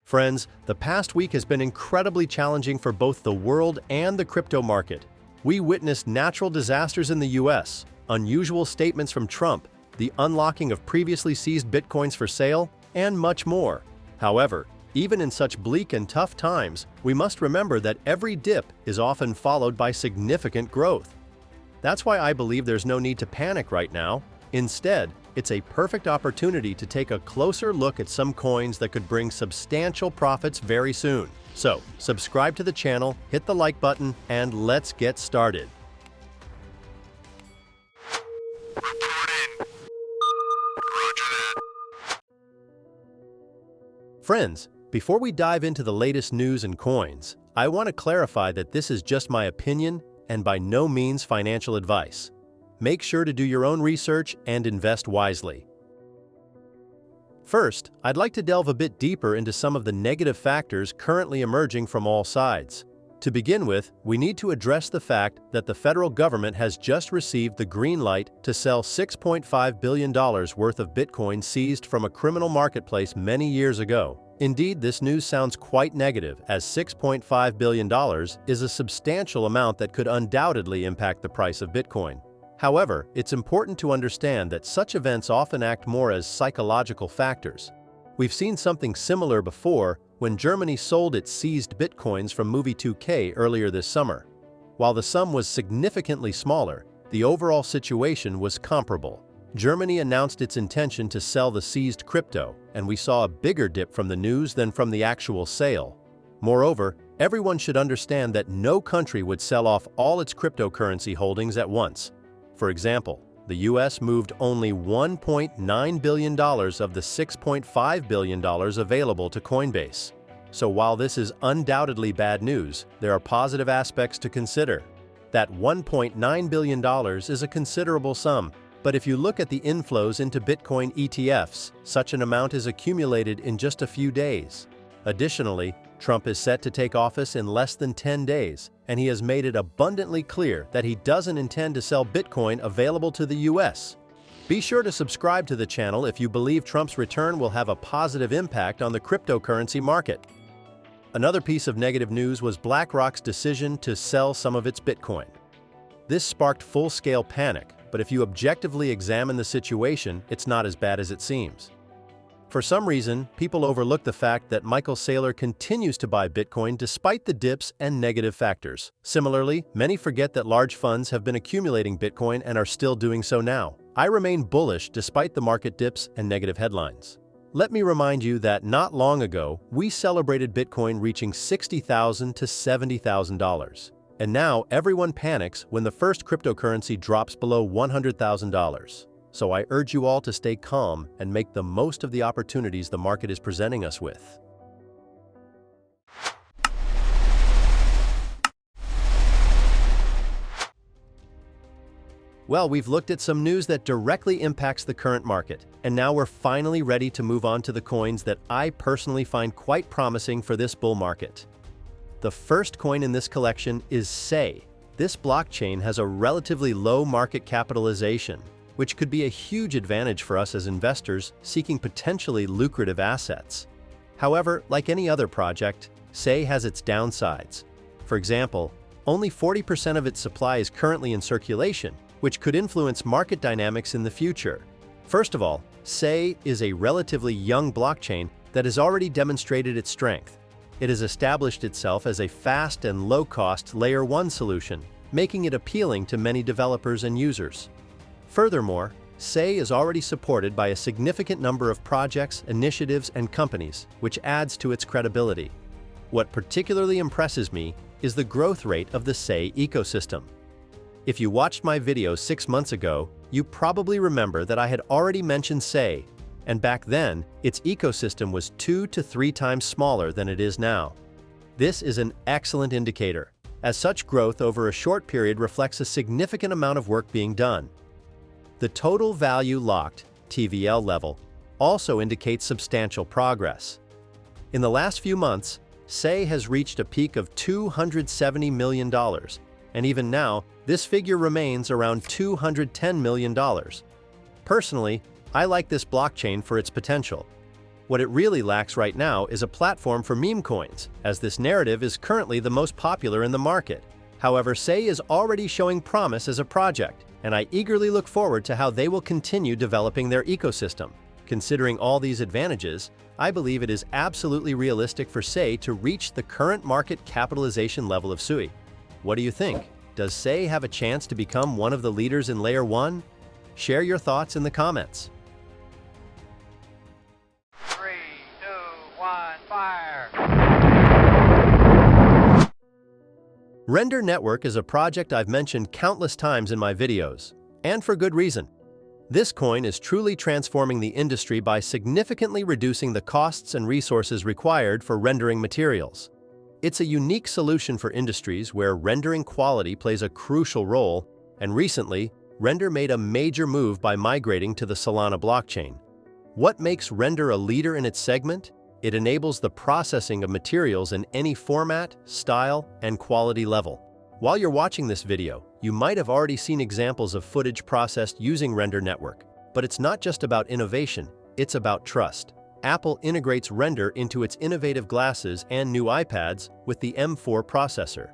Friends, the past week has been incredibly challenging for both the world and the crypto market. We witnessed natural disasters in the US, unusual statements from Trump, the unlocking of previously seized bitcoins for sale, and much more. However, even in such bleak and tough times, we must remember that every dip is often followed by significant growth. That's why I believe there's no need to panic right now. Instead, it's a perfect opportunity to take a closer look at some coins that could bring substantial profits very soon. So, subscribe to the channel, hit the like button, and let's get started. Friends, before we dive into the latest news and coins, I want to clarify that this is just my opinion and by no means financial advice. Make sure to do your own research and invest wisely. First, I'd like to delve a bit deeper into some of the negative factors currently emerging from all sides. To begin with, we need to address the fact that the federal government has just received the green light to sell $6.5 billion worth of Bitcoin seized from a criminal marketplace many years ago. Indeed, this news sounds quite negative, as $6.5 billion is a substantial amount that could undoubtedly impact the price of Bitcoin. However, it's important to understand that such events often act more as psychological factors. We've seen something similar before when Germany sold its seized Bitcoins from Movie 2K earlier this summer. While the sum was significantly smaller, the overall situation was comparable. Germany announced its intention to sell the seized crypto, and we saw a bigger dip from the news than from the actual sale. Moreover, everyone should understand that no country would sell off all its cryptocurrency holdings at once. For example, the US moved only $1.9 billion of the $6.5 billion available to Coinbase. So while this is undoubtedly bad news, there are positive aspects to consider. That $1.9 billion is a considerable sum, but if you look at the inflows into Bitcoin ETFs, such an amount is accumulated in just a few days. Additionally, Trump is set to take office in less than 10 days, and he has made it abundantly clear that he doesn't intend to sell Bitcoin available to the US. Be sure to subscribe to the channel if you believe Trump's return will have a positive impact on the cryptocurrency market. Another piece of negative news was BlackRock's decision to sell some of its Bitcoin. This sparked full-scale panic, but if you objectively examine the situation, it's not as bad as it seems. For some reason, people overlook the fact that Michael Saylor continues to buy Bitcoin despite the dips and negative factors. Similarly, many forget that large funds have been accumulating Bitcoin and are still doing so now. I remain bullish despite the market dips and negative headlines. Let me remind you that not long ago, we celebrated Bitcoin reaching $60,000 to $70,000. And now everyone panics when the first cryptocurrency drops below $100,000. So I urge you all to stay calm and make the most of the opportunities the market is presenting us with. Well, we've looked at some news that directly impacts the current market, and now we're finally ready to move on to the coins that I personally find quite promising for this bull market. The first coin in this collection is SAY. This blockchain has a relatively low market capitalization, which could be a huge advantage for us as investors seeking potentially lucrative assets. However, like any other project, SAY has its downsides. For example, only 40% of its supply is currently in circulation, which could influence market dynamics in the future. First of all, SAY is a relatively young blockchain that has already demonstrated its strength. It has established itself as a fast and low-cost Layer 1 solution, making it appealing to many developers and users. Furthermore, SAY is already supported by a significant number of projects, initiatives, and companies, which adds to its credibility. What particularly impresses me is the growth rate of the SAY ecosystem. If you watched my video 6 months ago, you probably remember that I had already mentioned SAY, and back then, its ecosystem was 2 to 3 times smaller than it is now. This is an excellent indicator, as such growth over a short period reflects a significant amount of work being done. The total value locked, TVL level, also indicates substantial progress. In the last few months, SAY has reached a peak of $270 million, and even now, this figure remains around $210 million. Personally, I like this blockchain for its potential. What it really lacks right now is a platform for meme coins, as this narrative is currently the most popular in the market. However, Say is already showing promise as a project, and I eagerly look forward to how they will continue developing their ecosystem. Considering all these advantages, I believe it is absolutely realistic for Say to reach the current market capitalization level of Sui. What do you think? Does Say have a chance to become one of the leaders in Layer 1? Share your thoughts in the comments. 3, 2, 1, fire! Render Network is a project I've mentioned countless times in my videos, and for good reason. This coin is truly transforming the industry by significantly reducing the costs and resources required for rendering materials. It's a unique solution for industries where rendering quality plays a crucial role, and recently, Render made a major move by migrating to the Solana blockchain. What makes Render a leader in its segment? It enables the processing of materials in any format, style, and quality level. While you're watching this video, you might have already seen examples of footage processed using Render Network. But it's not just about innovation, it's about trust. Apple integrates Render into its innovative glasses and new iPads with the M4 processor.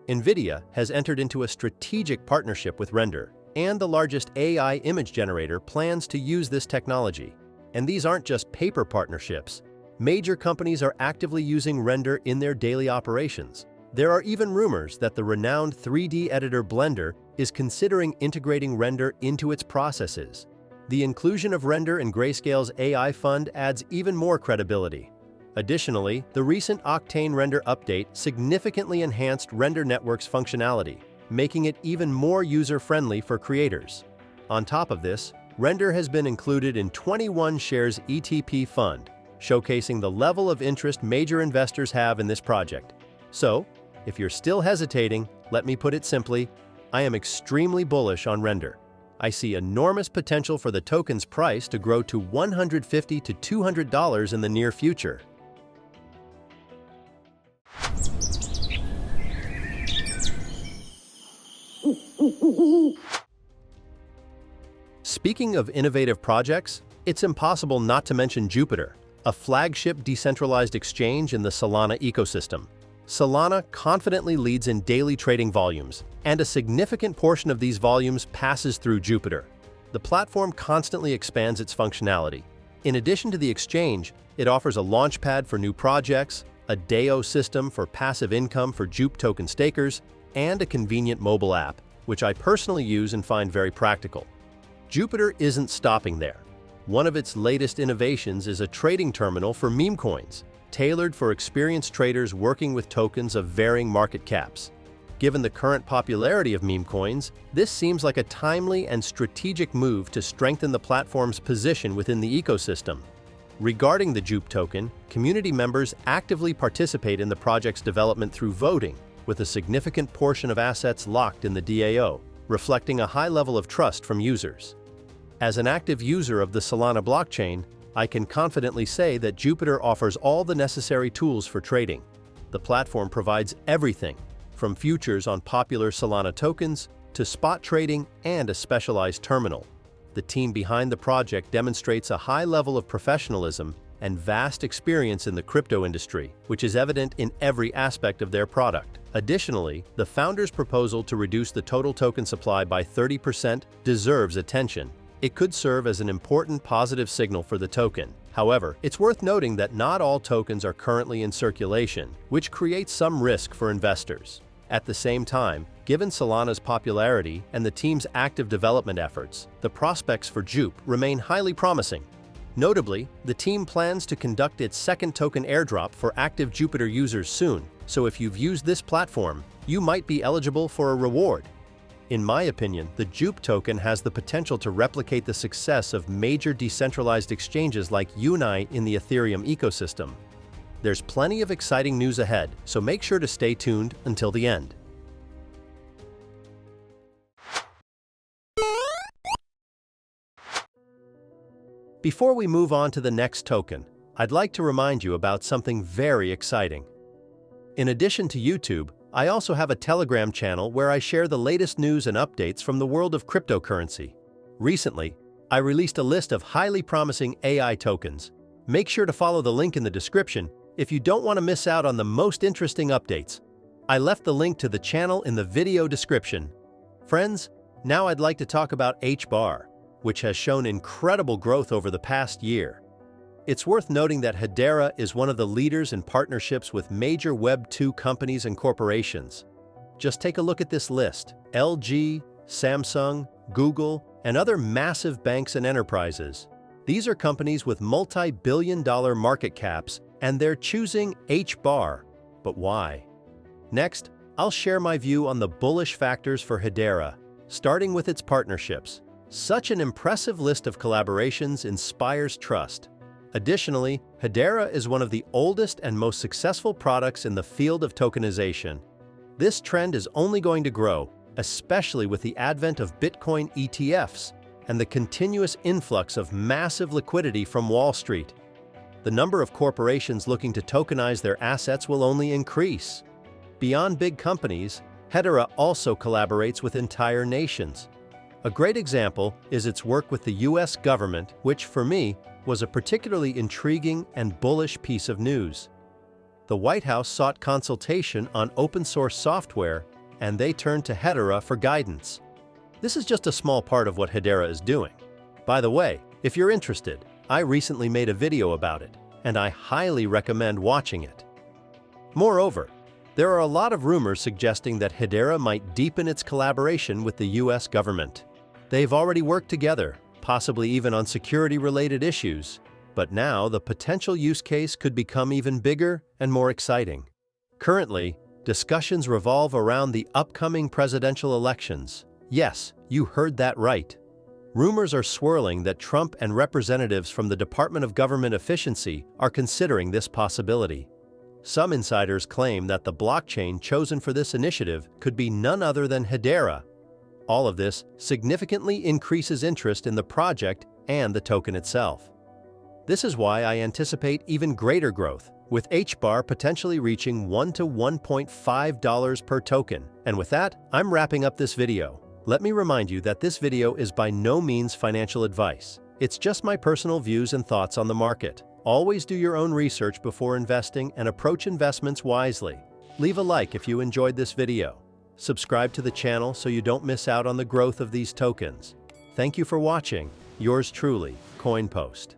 NVIDIA has entered into a strategic partnership with Render, and the largest AI image generator plans to use this technology. And these aren't just paper partnerships. Major companies are actively using Render in their daily operations. There are even rumors that the renowned 3D editor Blender is considering integrating Render into its processes. The inclusion of Render in Grayscale's AI fund adds even more credibility. Additionally, the recent Octane Render update significantly enhanced Render Network's functionality, making it even more user-friendly for creators. On top of this, Render has been included in 21 Shares ETP fund, showcasing the level of interest major investors have in this project. So, if you're still hesitating, let me put it simply, I am extremely bullish on Render. I see enormous potential for the token's price to grow to $150 to $200 in the near future. Speaking of innovative projects, it's impossible not to mention Jupiter, a flagship decentralized exchange in the Solana ecosystem. Solana confidently leads in daily trading volumes, and a significant portion of these volumes passes through Jupiter. The platform constantly expands its functionality. In addition to the exchange, it offers a launchpad for new projects, a DAO system for passive income for Jupe token stakers, and a convenient mobile app, which I personally use and find very practical. Jupiter isn't stopping there. One of its latest innovations is a trading terminal for meme coins, tailored for experienced traders working with tokens of varying market caps. Given the current popularity of meme coins, this seems like a timely and strategic move to strengthen the platform's position within the ecosystem. Regarding the Jupe token, community members actively participate in the project's development through voting, with a significant portion of assets locked in the DAO, reflecting a high level of trust from users. As an active user of the Solana blockchain, I can confidently say that Jupiter offers all the necessary tools for trading. The platform provides everything, from futures on popular Solana tokens to spot trading and a specialized terminal. The team behind the project demonstrates a high level of professionalism and vast experience in the crypto industry, which is evident in every aspect of their product. Additionally, the founders' proposal to reduce the total token supply by 30% deserves attention. It could serve as an important positive signal for the token. However, it's worth noting that not all tokens are currently in circulation, which creates some risk for investors. At the same time, given Solana's popularity and the team's active development efforts, the prospects for Jupe remain highly promising. Notably, the team plans to conduct its second token airdrop for active Jupiter users soon, so if you've used this platform, you might be eligible for a reward. In my opinion, the Jupe token has the potential to replicate the success of major decentralized exchanges like Uni in the Ethereum ecosystem. There's plenty of exciting news ahead, so make sure to stay tuned until the end. Before we move on to the next token, I'd like to remind you about something very exciting. In addition to YouTube, I also have a Telegram channel where I share the latest news and updates from the world of cryptocurrency. Recently, I released a list of highly promising AI tokens, Make sure to follow the link in the description if you don't want to miss out on the most interesting updates. I left the link to the channel in the video description. Friends, now I'd like to talk about HBAR, which has shown incredible growth over the past year. It's worth noting that Hedera is one of the leaders in partnerships with major Web 2 companies and corporations. Just take a look at this list: LG, Samsung, Google, and other massive banks and enterprises. These are companies with multi-billion-dollar market caps, and they're choosing HBAR. But why? Next, I'll share my view on the bullish factors for Hedera, starting with its partnerships. Such an impressive list of collaborations inspires trust. Additionally, Hedera is one of the oldest and most successful products in the field of tokenization. This trend is only going to grow, especially with the advent of Bitcoin ETFs and the continuous influx of massive liquidity from Wall Street. The number of corporations looking to tokenize their assets will only increase. Beyond big companies, Hedera also collaborates with entire nations. A great example is its work with the US government, which, for me, was a particularly intriguing and bullish piece of news. The White House sought consultation on open-source software, and they turned to Hedera for guidance. This is just a small part of what Hedera is doing. By the way, if you're interested, I recently made a video about it, and I highly recommend watching it. Moreover, there are a lot of rumors suggesting that Hedera might deepen its collaboration with the US government. They've already worked together, possibly even on security-related issues, but now the potential use case could become even bigger and more exciting. Currently, discussions revolve around the upcoming presidential elections. Yes, you heard that right. Rumors are swirling that Trump and representatives from the Department of Government Efficiency are considering this possibility. Some insiders claim that the blockchain chosen for this initiative could be none other than Hedera. All of this significantly increases interest in the project and the token itself. This is why I anticipate even greater growth, with HBAR potentially reaching $1 to $1.5 per token. And with that, I'm wrapping up this video. Let me remind you that this video is by no means financial advice. It's just my personal views and thoughts on the market. Always do your own research before investing and approach investments wisely. Leave a like if you enjoyed this video. Subscribe to the channel so you don't miss out on the growth of these tokens. Thank you for watching. Yours truly, CoinPost.